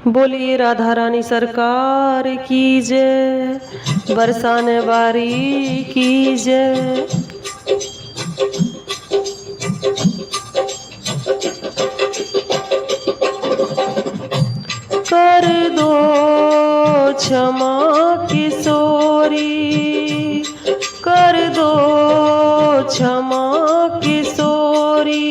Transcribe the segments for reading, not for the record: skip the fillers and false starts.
बोलिए राधा रानी सरकार की जय, बरसाने वारी की जय। कर दो क्षमा किशोरी, कर दो क्षमा किशोरी,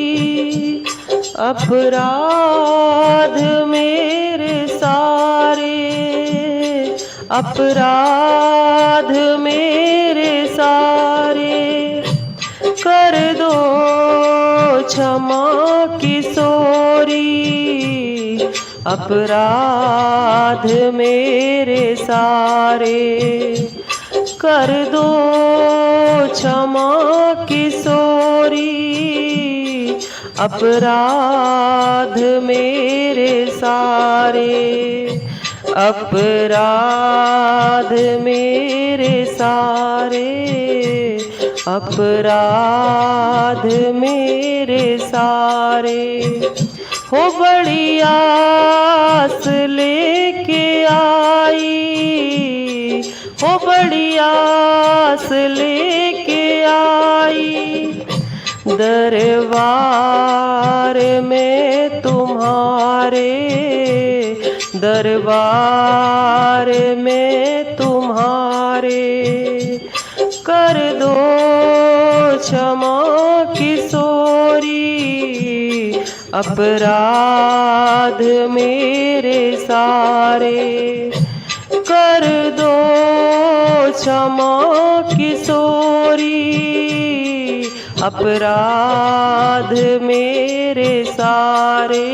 अपराध मेरे सारे, अपराध मेरे सारे। कर दो क्षमा किशोरी, अपराध मेरे सारे। कर दो क्षमा किशोरी, अपराध मेरे सारे, अपराध मेरे सारे, अपराध मेरे सारे। हो बड़ी आस लेके आई, हो बड़ी आस लेके आई, दरबार में तुम्हारे, दरबार में तुम्हारे। कर दो क्षमा किशोरी, अपराध मेरे सारे। कर दो क्षमा किशोरी, अपराध मेरे सारे,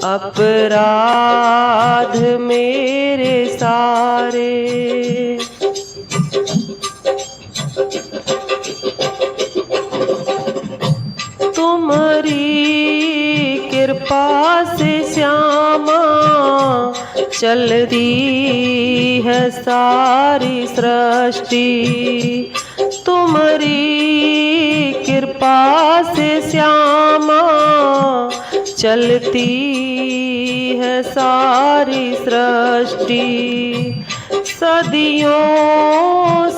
अपराध मेरे सारे। तुम्हारी कृपा से श्यामा चलती है सारी सृष्टि, तुम्हारी कृपा से श्यामा चलती है सारी सृष्टि। सदियों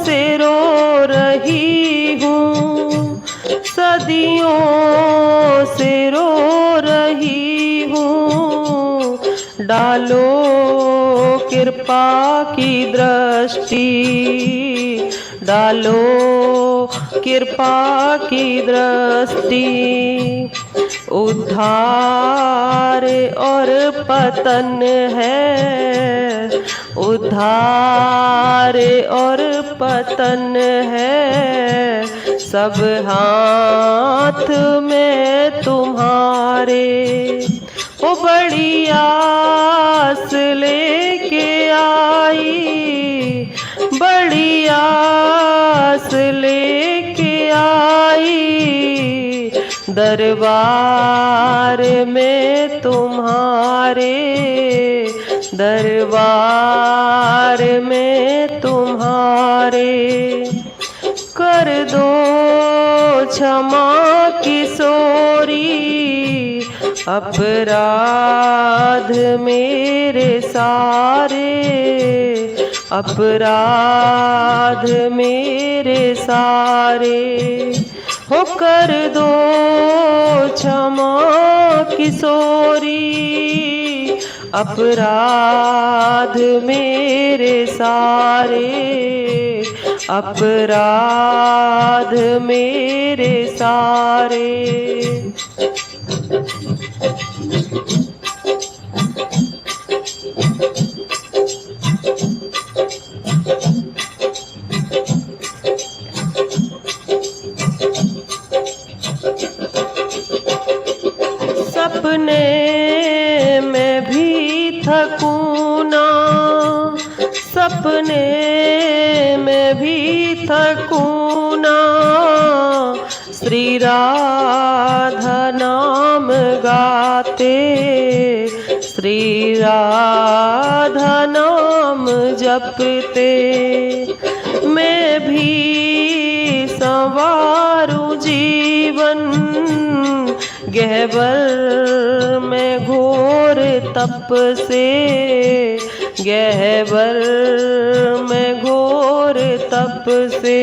से रो रही हूँ, सदियों से रो रही हूँ, डालो कृपा की दृष्टि, डालो कृपा की दृष्टि। उद्धार और पतन है, उद्धार और पतन है, सब हाथ में तुम्हारे। ओ बड़ी आस लेके आई, बड़ी आस लेके आई, दरबार में तुम्हारे, दरबार में तुम्हारे। कर दो क्षमा किशोरी, अपराध मेरे सारे, अपराध मेरे सारे। हो कर दो क्षमा किशोरी, अपराध मेरे सारे, अपराध मेरे सारे। सपने में भी थकूं ना, सपने में भी थकूं ना, श्री राधा नाम गाते, श्री राधा नाम जपते। मैं भी संवारूं जीवन गहबर में घोर तप से, गहबर में घोर तप से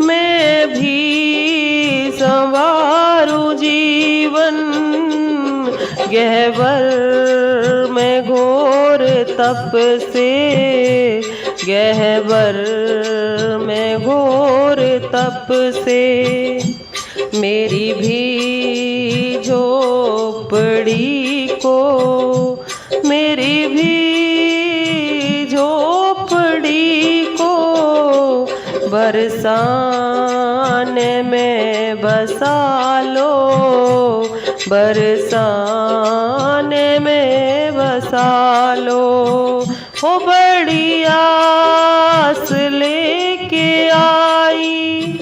मैं भी संवारूं जीवन। गहबर में घोर तप से, गहबर में घोर तप से मेरी भी झोपड़ी को, मेरी भी झोपड़ी को बरसाने में बसा लो, बरसाने में बसा लो। हो बड़ी आस लेके आई,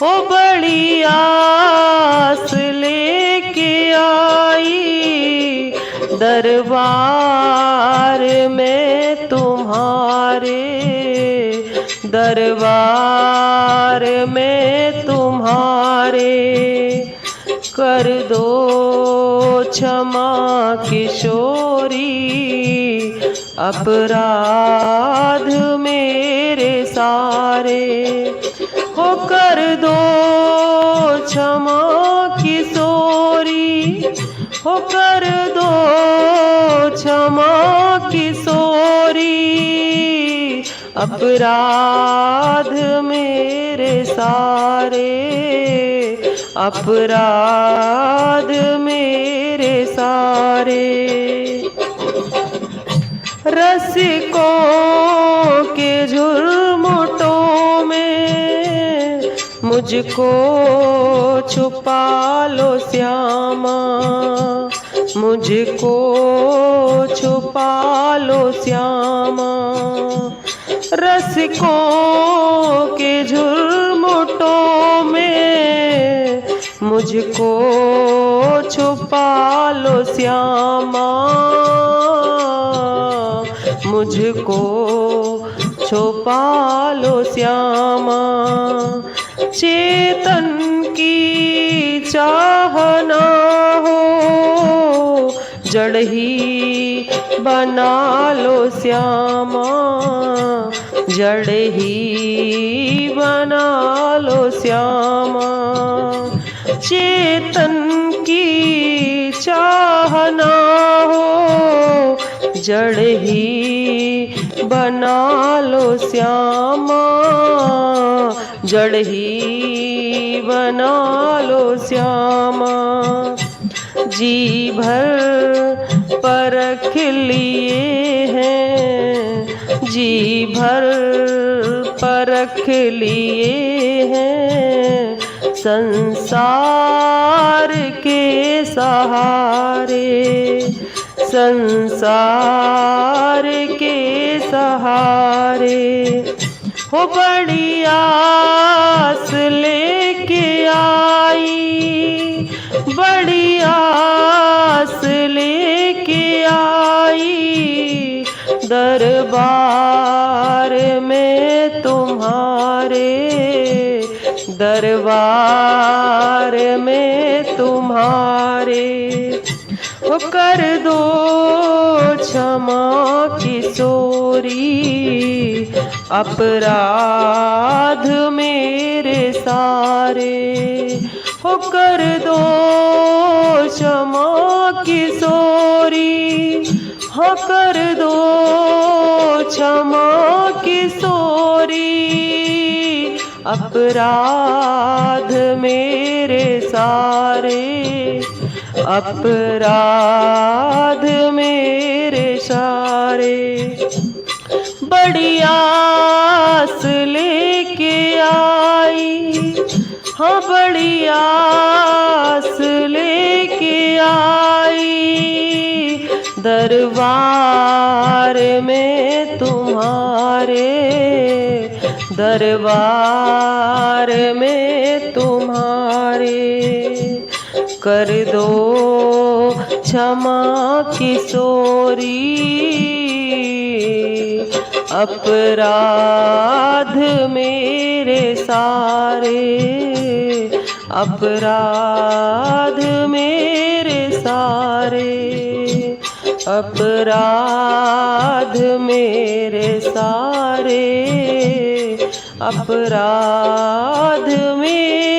हो बड़ी आस लेके आई दरबार में तुम्हारे, दरबार में तुम्हारे। कर दो क्षमा किशोरी, अपराध मेरे सारे। हो कर दो क्षमा किशोरी, हो कर दो क्षमा किशोरी, अपराध मेरे सारे, अपराध मेरे सारे। रसिकों के झुरमुटों में मुझको छुपा लो श्यामा, मुझको छुपा लो श्यामा। रसिकों के झुरमुटों में मुझको छुपा लो श्यामा, मुझको छुपा लो श्यामा। चेतन की चाह ना हो, जड़ ही बना लो श्यामा, जड़ ही बना लो श्यामा। चेतन की चाह ना हो, जड़ ही बना लो श्यामा, जड़ ही बना लो श्यामा। जी भर परख लिए हैं, जी भर परख लिए हैं संसार के सहारे, संसार के सहारे। हो बड़ी आस लेके आई, बड़ी आस लेके आई दरबार में तुम्हारे, दरबार में तुम्हारे। वो कर दो क्षमा किशोरी, अपराध मेरे सारे। हो कर दो क्षमा किशोरी, हाँ कर दो क्षमा किशोरी, अपराध मेरे सारे, अपराध मेरे सारे। बड़ी आस लेके आई, हाँ बड़ी आस लेके आई दरबार में तुम्हारे, दरबार में तुम्हारे। कर दो क्षमा किशोरी, अपराध मेरे सारे, अपराध मेरे सारे, अपराध मेरे सारे, अपराध मेरे